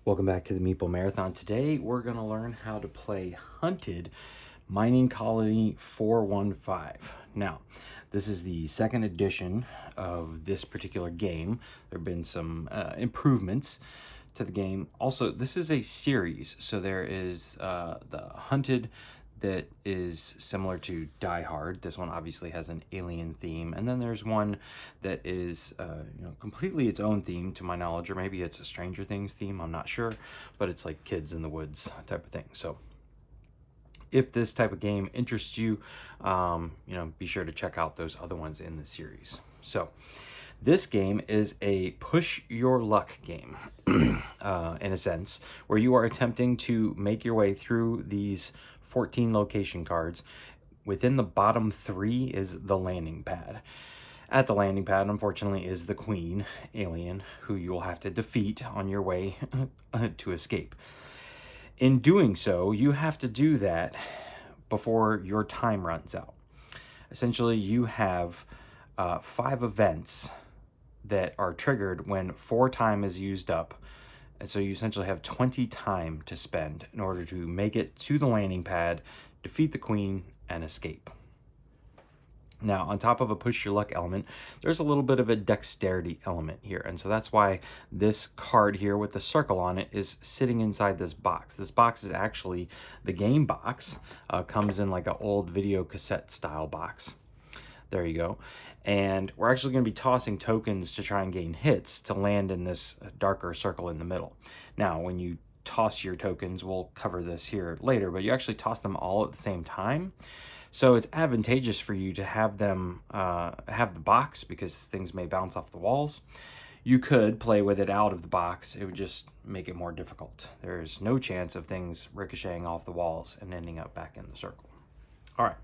Welcome back to the Meeple Marathon. Today we're going to learn how to play Hunted Mining Colony 415. Now, this is the second edition of this particular game. There have been some improvements to the game. Also, this is a series, so there is the Hunted that is similar to Die Hard. This one obviously has an alien theme, and then there's one that is completely its own theme to my knowledge, or maybe it's a Stranger Things theme, I'm not sure, but it's like kids in the woods type of thing. So if this type of game interests you, be sure to check out those other ones in the series. So this game is a push your luck game, in a sense, where you are attempting to make your way through these 14 location cards. Within the bottom 3 is the landing pad. At the landing pad, unfortunately, is the queen alien, who you will have to defeat on your way to escape. In doing so, you have to do that before your time runs out. Essentially, you have 5 events that are triggered when 4 time is used up. And so you essentially have 20 time to spend in order to make it to the landing pad, defeat the queen, and escape. Now, on top of a push your luck element, there's a little bit of a dexterity element here. And so that's why this card here with the circle on it is sitting inside this box. This box is actually the game box. Comes in like an old video cassette style box. There you go. And we're actually going to be tossing tokens to try and gain hits to land in this darker circle in the middle. Now, when you toss your tokens, we'll cover this here later, but you actually toss them all at the same time. So it's advantageous for you to have them have the box, because things may bounce off the walls. You could play with it out of the box. It would just make it more difficult. There's no chance of things ricocheting off the walls and ending up back in the circle. All right.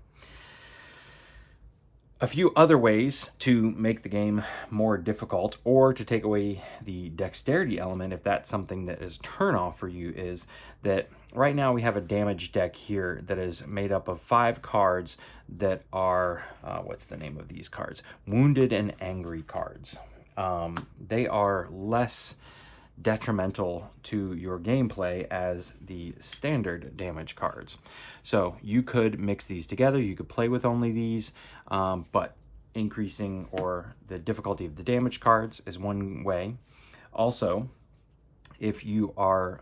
A few other ways to make the game more difficult, or to take away the dexterity element, if that's something that is a turnoff for you, is that right now we have a damage deck here that is made up of 5 cards that are, what's the name of these cards? Wounded and Angry cards. They are less detrimental to your gameplay as the standard damage cards. So you could mix these together. You could play with only these, but increasing or the difficulty of the damage cards is one way. Also, if you are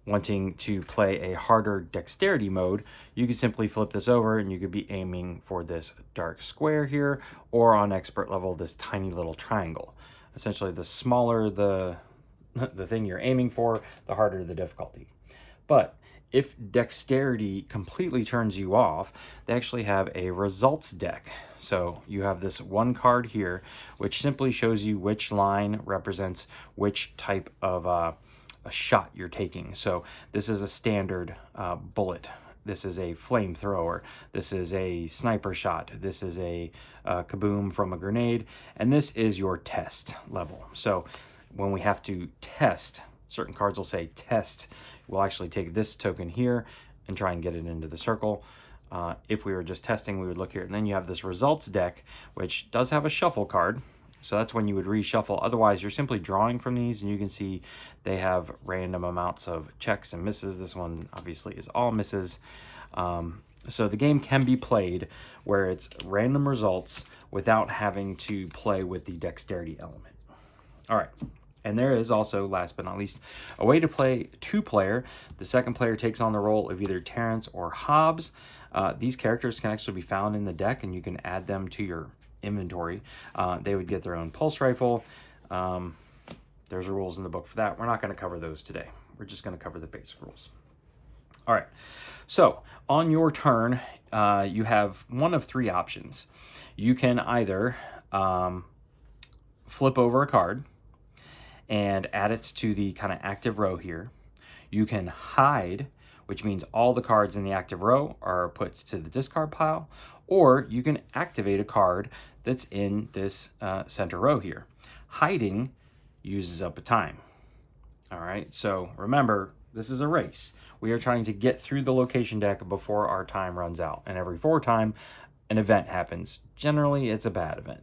wanting to play a harder dexterity mode, you can simply flip this over and you could be aiming for this dark square here, or on expert level, this tiny little triangle. Essentially, the smaller the thing you're aiming for, the harder the difficulty. But if dexterity completely turns you off, they actually have a results deck. So you have this one card here, which simply shows you which line represents which type of a shot you're taking. So this is a standard bullet. This is a flamethrower. This is a sniper shot. This is a kaboom from a grenade. And this is your test level. So when we have to test, certain cards will say test. We'll actually take this token here and try and get it into the circle. If we were just testing, we would look here. And then you have this results deck, which does have a shuffle card. So that's when you would reshuffle. Otherwise, you're simply drawing from these, and you can see they have random amounts of checks and misses. This one obviously is all misses. So the game can be played where it's random results without having to play with the dexterity element. All right. And there is also, last but not least, a way to play 2-player. The second player takes on the role of either Terrence or Hobbs. These characters can actually be found in the deck, and you can add them to your inventory. They would get their own pulse rifle. There's rules in the book for that. We're not going to cover those today. We're just going to cover the basic rules. All right. So on your turn, you have one of 3 options. You can either flip over a card and add it to the kind of active row here. You can hide, which means all the cards in the active row are put to the discard pile, or you can activate a card that's in this center row here. Hiding uses up a time. All right, so remember, this is a race. We are trying to get through the location deck before our time runs out. And every 4 time, an event happens. Generally, it's a bad event.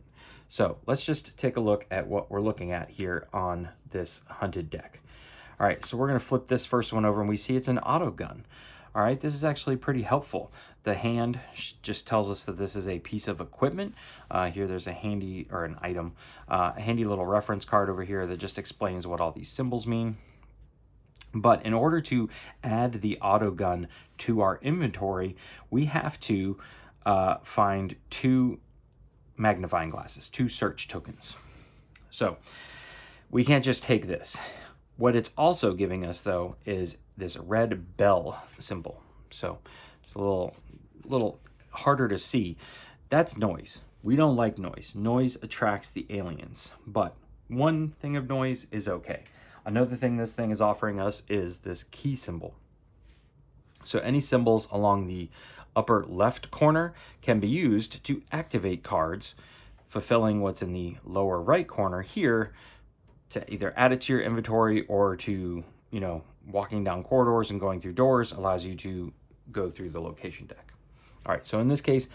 So let's just take a look at what we're looking at here on this hunted deck. All right, so we're going to flip this first one over and we see it's an auto gun. All right, this is actually pretty helpful. The hand just tells us that this is a piece of equipment. Here there's a handy, or an item, a handy little reference card over here that just explains what all these symbols mean. But in order to add the auto gun to our inventory, we have to find 2 magnifying glasses, 2 search tokens. So we can't just take this. What it's also giving us, though, is this red bell symbol. So it's a little harder to see. That's noise. We don't like noise. Noise attracts the aliens. But one thing of noise is okay. Another thing this thing is offering us is this key symbol. So any symbols along the upper left corner can be used to activate cards, fulfilling what's in the lower right corner here to either add it to your inventory or to, walking down corridors and going through doors allows you to go through the location deck. All right, so in this case,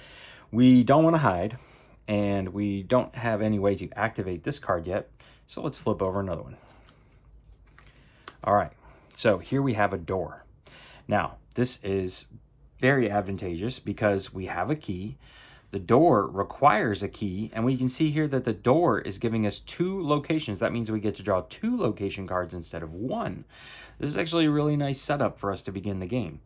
we don't want to hide and we don't have any way to activate this card yet. So let's flip over another one. All right, so here we have a door. Now, this is very advantageous because we have a key. The door requires a key, and we can see here that the door is giving us 2 locations. That means we get to draw 2 location cards instead of 1. This is actually a really nice setup for us to begin the game.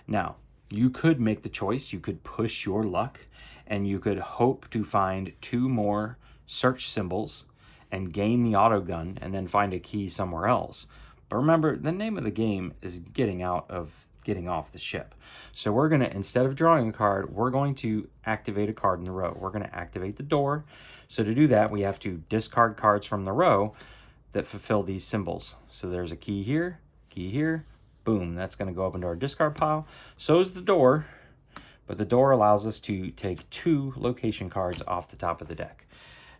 Now, you could make the choice. You could push your luck, and you could hope to find 2 more search symbols and gain the auto gun and then find a key somewhere else. But remember, the name of the game is getting off the ship. So we're going to, instead of drawing a card, we're going to activate a card in the row. We're going to activate the door. So to do that, we have to discard cards from the row that fulfill these symbols. So there's a key here, boom. That's going to go up into our discard pile. So is the door, but the door allows us to take 2 location cards off the top of the deck.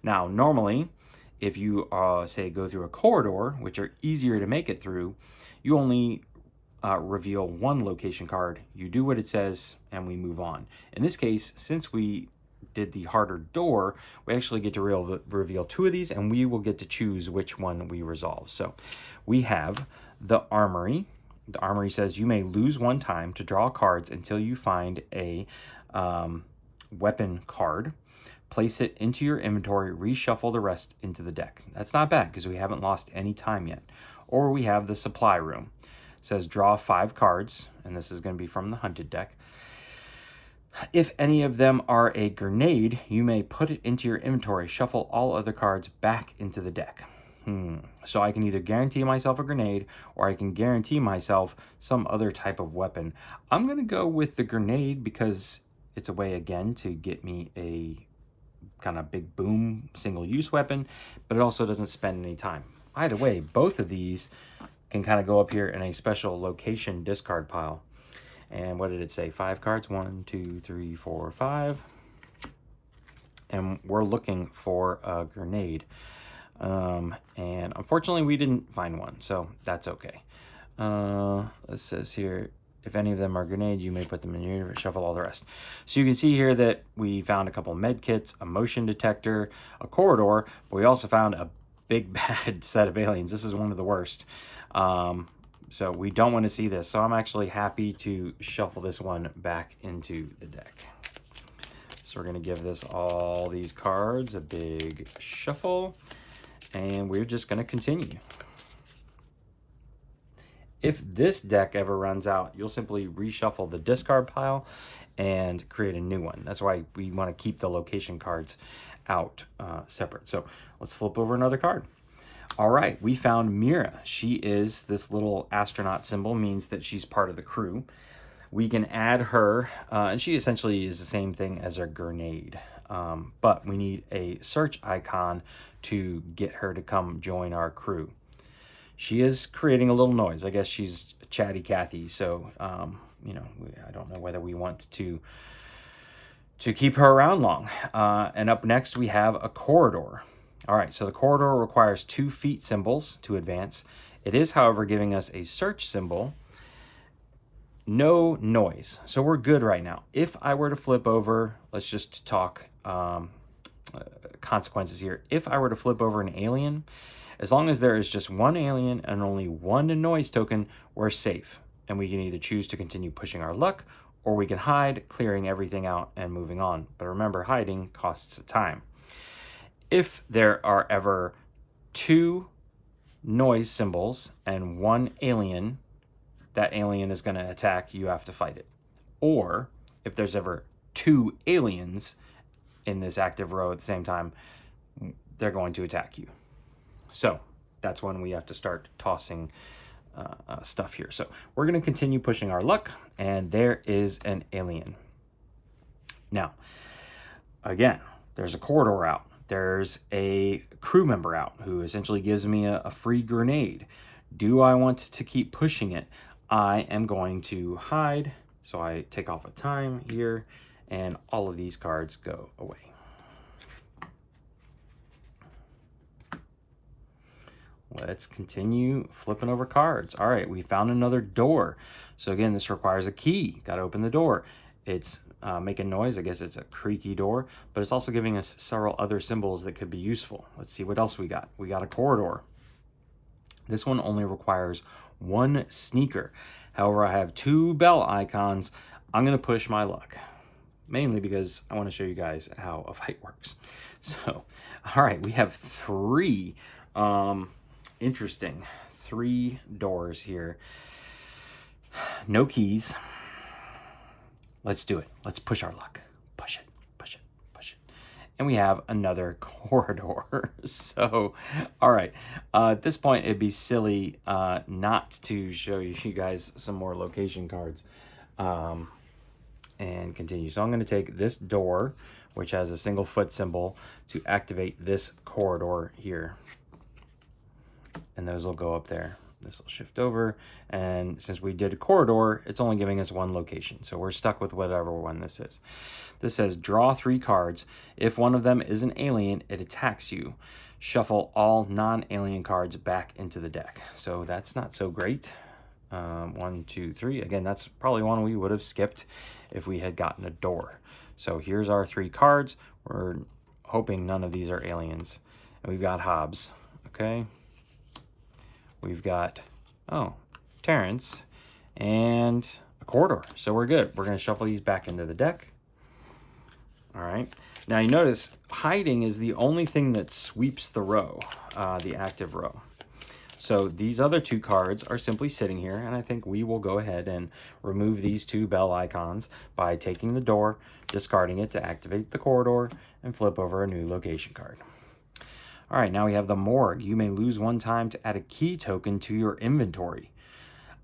Now, normally, if you, say, go through a corridor, which are easier to make it through, you only reveal 1 location card. You do what it says and we move on. In this case, since we did the harder door, we actually get to reveal 2 of these, and we will get to choose which one we resolve. So we have the armory. The armory says you may lose 1 time to draw cards until you find a weapon card. Place it into your inventory, reshuffle the rest into the deck. That's not bad because we haven't lost any time yet. Or we have the supply room. It says draw 5 cards, and this is going to be from the hunted deck. If any of them are a grenade, you may put it into your inventory. Shuffle all other cards back into the deck. So I can either guarantee myself a grenade or I can guarantee myself some other type of weapon. I'm going to go with the grenade because it's a way, again, to get me a kind of big boom single-use weapon, but it also doesn't spend any time. Either way, both of these can kind of go up here in a special location discard pile. And what did it say? 5 cards. 1, 2, 3, 4, 5. And we're looking for a grenade. And unfortunately, we didn't find one, so that's okay. It says here, if any of them are grenade, you may put them in your shuffle all the rest. So you can see here that we found a couple med kits, a motion detector, a corridor, but we also found a big bad set of aliens. This is one of the worst. So we don't want to see this. So I'm actually happy to shuffle this one back into the deck. So we're going to give this all these cards a big shuffle, and we're just going to continue. If this deck ever runs out, you'll simply reshuffle the discard pile and create a new one. That's why we want to keep the location cards out separate. So let's flip over another card. All right, we found Mira. She is this little astronaut symbol, means that she's part of the crew. We can add her, and she essentially is the same thing as a grenade. But we need a search icon to get her to come join our crew. She is creating a little noise. I guess she's chatty Cathy, so I don't know whether we want to keep her around long. And up next we have a corridor. All right, so the corridor requires 2 feet symbols to advance. It is, however, giving us a search symbol. No noise, so we're good right now. If I were to flip over, let's just talk consequences here. If I were to flip over an alien, as long as there is just one alien and only one noise token, we're safe. And we can either choose to continue pushing our luck, or we can hide, clearing everything out and moving on. But remember, hiding costs time. If there are ever 2 noise symbols and 1 alien, that alien is going to attack, you have to fight it. Or if there's ever 2 aliens in this active row at the same time, they're going to attack you. So that's when we have to start tossing stuff here. So we're going to continue pushing our luck, and there is an alien. Now, again, there's a corridor out. There's a crew member out who essentially gives me a free grenade. Do I want to keep pushing it? I am going to hide. So I take off a time here, and all of these cards go away. Let's continue flipping over cards. All right, we found another door. So again, this requires a key. Got to open the door. It's making noise. I guess it's a creaky door, but it's also giving us several other symbols that could be useful. Let's see what else we got. We got a corridor. This one only requires 1 sneaker. However, I have 2 bell icons. I'm going to push my luck, mainly because I want to show you guys how a fight works. So, all right, we have 3 interesting 3 doors here. No keys. Let's do it. Let's push our luck. Push it, push it, push it. And we have another corridor. So, all right. At this point, it'd be silly not to show you guys some more location cards and continue. So I'm going to take this door, which has a single foot symbol, to activate this corridor here. And those will go up there. This will shift over, and since we did a corridor, it's only giving us 1 location, so we're stuck with whatever one this is. This says draw 3 cards. If one of them is an alien, it attacks you. Shuffle all non-alien cards back into the deck. So that's not so great. 1, 2, 3. Again, that's probably one we would have skipped if we had gotten a door. So here's our 3 cards. We're hoping none of these are aliens. And we've got Hobbs. Okay. We've got, Terrence, and a corridor. So we're good. We're going to shuffle these back into the deck. All right. Now you notice hiding is the only thing that sweeps the row, the active row. So these other 2 cards are simply sitting here, and I think we will go ahead and remove these 2 bell icons by taking the door, discarding it to activate the corridor, and flip over a new location card. All right, now we have the morgue. You may lose 1 time to add a key token to your inventory.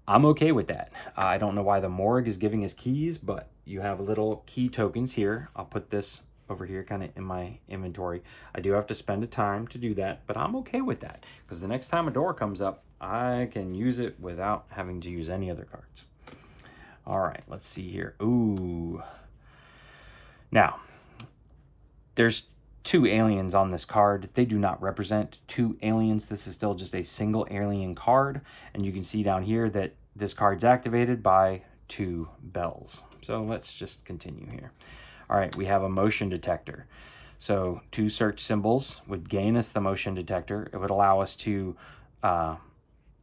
I'm okay with that. I don't know why the morgue is giving us keys, but you have little key tokens here. I'll put this over here kind of in my inventory. I do have to spend a time to do that, but I'm okay with that because the next time a door comes up, I can use it without having to use any other cards. All right, let's see here. Ooh. Now, there's 2 aliens on this card. They do not represent 2 aliens. This is still just a single alien card. And you can see down here that this card's activated by 2 bells. So let's just continue here. All right, we have a motion detector. So 2 search symbols would gain us the motion detector. It would allow us to,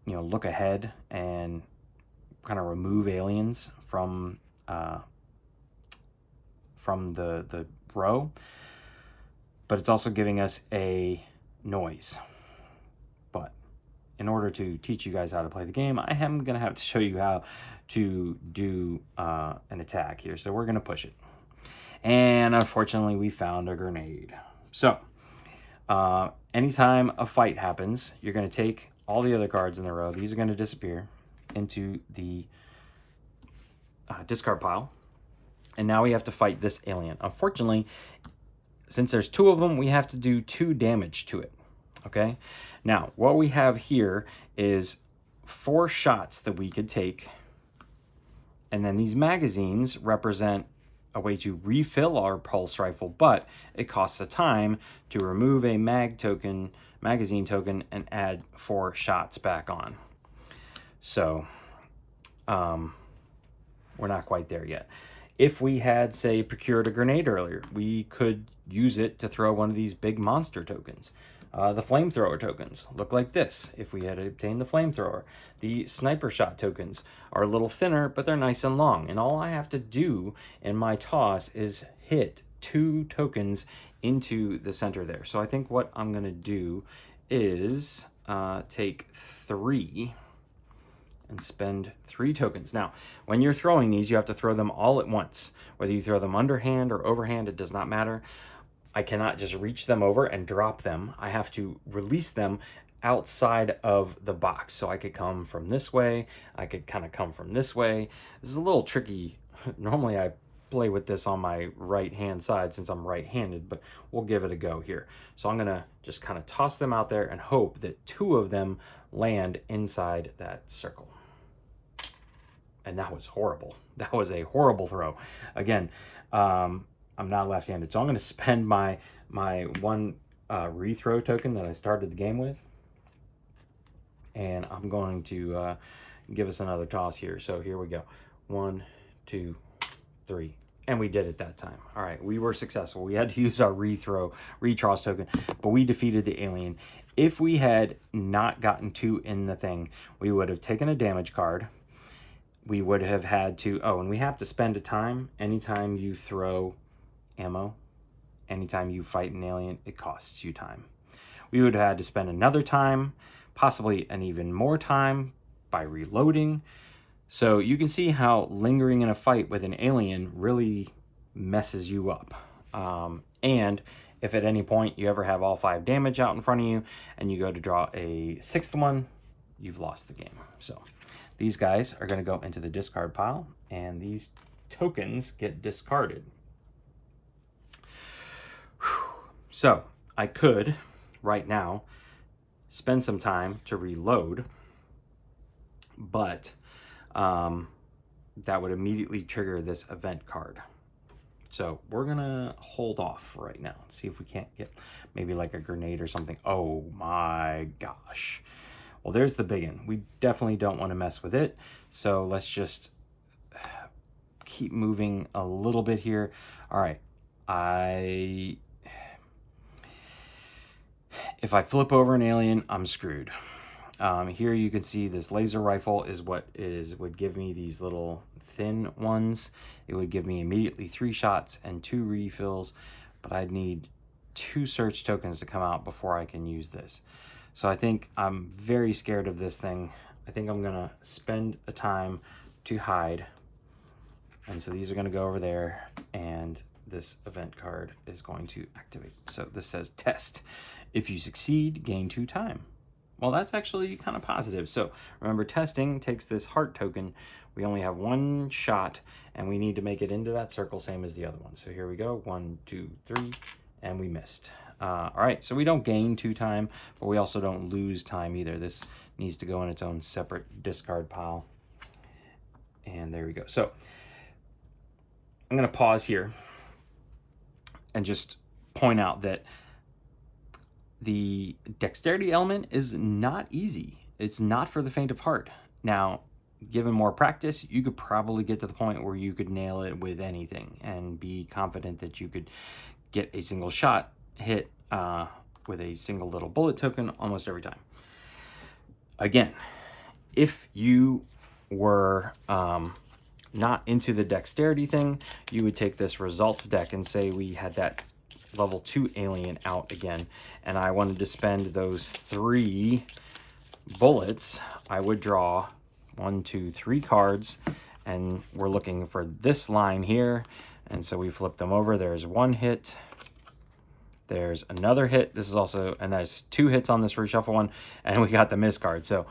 look ahead and kind of remove aliens from the row. But it's also giving us a noise. But in order to teach you guys how to play the game, I am going to have to show you how to do an attack here. So we're going to push it. And unfortunately, we found a grenade. So anytime a fight happens, you're going to take all the other cards in the row. These are going to disappear into the discard pile. And now we have to fight this alien. Unfortunately, since there's 2 of them, we have to do 2 damage to it, okay? Now, what we have here is 4 shots that we could take, and then these magazines represent a way to refill our pulse rifle, but it costs a time to remove a magazine token, and add 4 shots back on. So, we're not quite there yet. If we had, say, procured a grenade earlier, we could use it to throw one of these big monster tokens. The flamethrower tokens look like this if we had obtained the flamethrower. The sniper shot tokens are a little thinner, but they're nice and long. And all I have to do in my toss is hit 2 tokens into the center there. So I think what I'm going to do is take 3 and spend 3 tokens. Now, when you're throwing these, you have to throw them all at once. Whether you throw them underhand or overhand, it does not matter. I cannot just reach them over and drop them. I have to release them outside of the box. So I could come from this way. I could kind of come from this way. This is a little tricky. Normally I play with this on my right hand side since I'm right-handed, but we'll give it a go here. So I'm gonna just kind of toss them out there and hope that 2 of them land inside that circle. And that was horrible. That was a horrible throw. Again, I'm not left-handed, so I'm going to spend my 1 rethrow token that I started the game with, and I'm going to give us another toss here. So here we go. 1, 2, 3, and we did it that time. All right, we were successful. We had to use our retross token, but we defeated the alien. If we had not gotten 2 in the thing, we would have taken a damage card. We would have had to, and we have to spend a time. Anytime you throw ammo, anytime you fight an alien, it costs you time. We would have had to spend another time, possibly an even more time, by reloading. So you can see how lingering in a fight with an alien really messes you up. And if at any point you ever have all 5 damage out in front of you and you go to draw a 6th one, you've lost the game. So these guys are going to go into the discard pile, and these tokens get discarded. So I could, right now, spend some time to reload, but that would immediately trigger this event card. So we're going to hold off right now. See if we can't get maybe like a grenade or something. Oh my gosh. Well, there's the big one. We definitely don't want to mess with it. So let's just keep moving a little bit here. All right. If I flip over an alien, I'm screwed. Here you can see this laser rifle is what would give me these little thin ones. It would give me immediately 3 shots and 2 refills, but I'd need 2 search tokens to come out before I can use this. So I think I'm very scared of this thing. I think I'm gonna spend a time to hide. And so these are gonna go over there, and this event card is going to activate. So this says test. If you succeed, gain 2 time. Well, that's actually kind of positive. So remember, testing takes this heart token. We only have 1 shot, and we need to make it into that circle, same as the other one. So here we go, 1, 2, 3, and we missed. All right, so we don't gain 2 time, but we also don't lose time either. This needs to go in its own separate discard pile. And there we go. So I'm gonna pause here and just point out that the dexterity element is not easy. It's not for the faint of heart. Now, given more practice, you could probably get to the point where you could nail it with anything and be confident that you could get a single shot hit with a single little bullet token almost every time. Again, if you were not into the dexterity thing, you would take this results deck and say we had that level 2 alien out again, and I wanted to spend those 3 bullets. I would draw 1, 2, 3 cards, and we're looking for this line here, and so we flip them over. There's 1 hit, there's another hit, this is also, and there's 2 hits on this reshuffle one, and we got the miss card. So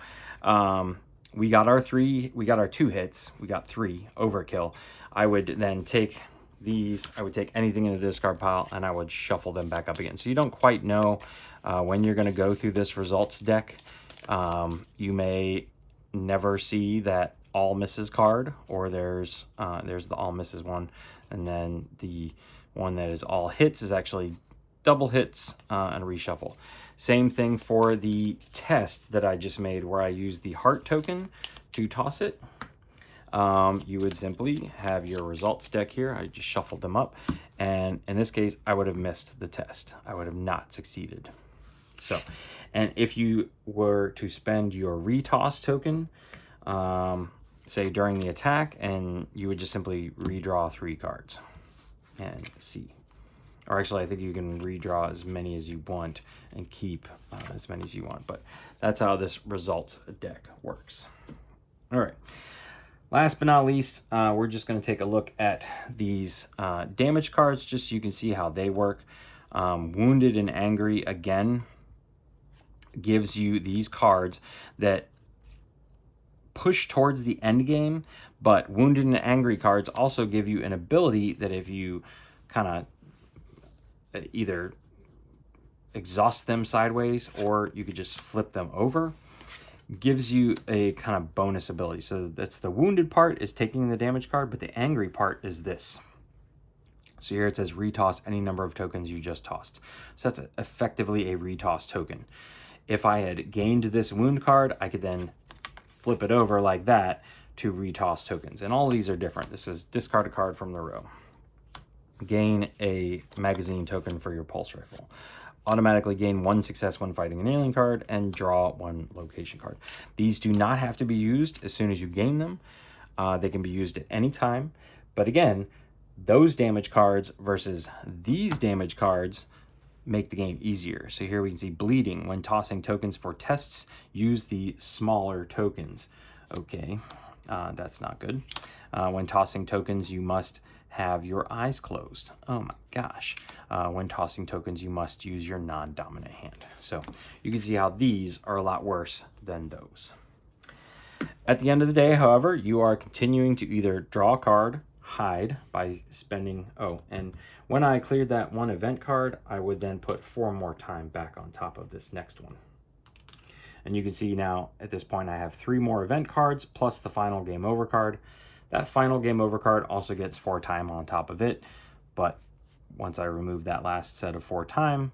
we got our 2 hits, we got 3 overkill. I would then take these, I would take anything in the discard pile, and I would shuffle them back up again. So you don't quite know when you're going to go through this results deck. You may never see that all misses card, or there's the all misses one, and then the one that is all hits is actually double hits and reshuffle. Same thing for the test that I just made, where I used the heart token to toss it. you would simply have your results deck here. I just shuffled them up, and in this case, I would have missed the test. I would have not succeeded. So, and if you were to spend your retoss token, say during the attack, and you would just simply redraw 3 cards and see. Or actually, I think you can redraw as many as you want and keep as many as you want. But that's how this results deck works. All right. Last but not least, we're just going to take a look at these damage cards just so you can see how they work. Wounded and Angry, again, gives you these cards that push towards the end game, but Wounded and Angry cards also give you an ability that if you kind of either exhaust them sideways or you could just flip them over, gives you a kind of bonus ability. So that's the wounded part is taking the damage card, but the angry part is this. So here it says retoss any number of tokens you just tossed. So that's effectively a retoss token. If I had gained this wound card, I could then flip it over like that to retoss tokens. And all these are different. This is discard a card from the row. Gain a magazine token for your pulse rifle. Automatically gain 1 success when fighting an alien card and draw 1 location card. These do not have to be used as soon as you gain them. They can be used at any time. But again, those damage cards versus these damage cards make the game easier. So here we can see bleeding. When tossing tokens for tests, use the smaller tokens. Okay, that's not good. When tossing tokens, you must have your eyes closed. Oh my gosh. When tossing tokens, you must use your non-dominant hand. So you can see how these are a lot worse than those. At the end of the day, however, you are continuing to either draw a card, hide by spending, and when I cleared that 1 event card, I would then put 4 more time back on top of this next one. And you can see now at this point I have 3 more event cards plus the final game over card. That final game over card also gets 4 time on top of it, but once I remove that last set of 4 time,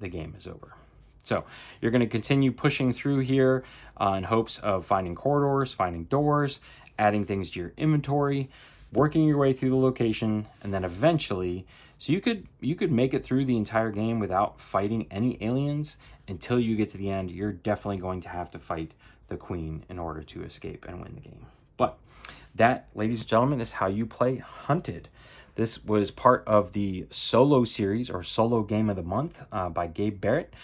the game is over. So you're going to continue pushing through here in hopes of finding corridors, finding doors, adding things to your inventory, working your way through the location, and then eventually, so you could make it through the entire game without fighting any aliens until you get to the end. You're definitely going to have to fight the queen in order to escape and win the game. But that, ladies and gentlemen, is how you play Hunted. This was part of the solo series or solo game of the month by Gabe Barrett.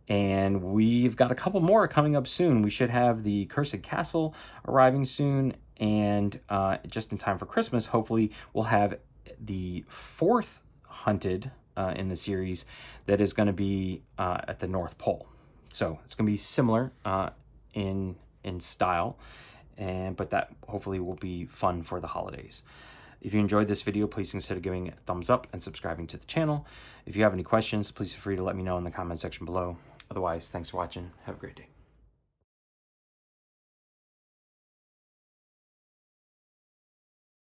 And we've got a couple more coming up soon. We should have the Cursed Castle arriving soon. And just in time for Christmas, hopefully we'll have the 4th Hunted in the series that is going to be at the North Pole. So it's going to be similar in style. But that hopefully will be fun for the holidays. If you enjoyed this video, please consider giving it a thumbs up and subscribing to the channel. If you have any questions, please feel free to let me know in the comment section below. Otherwise, thanks for watching. Have a great day.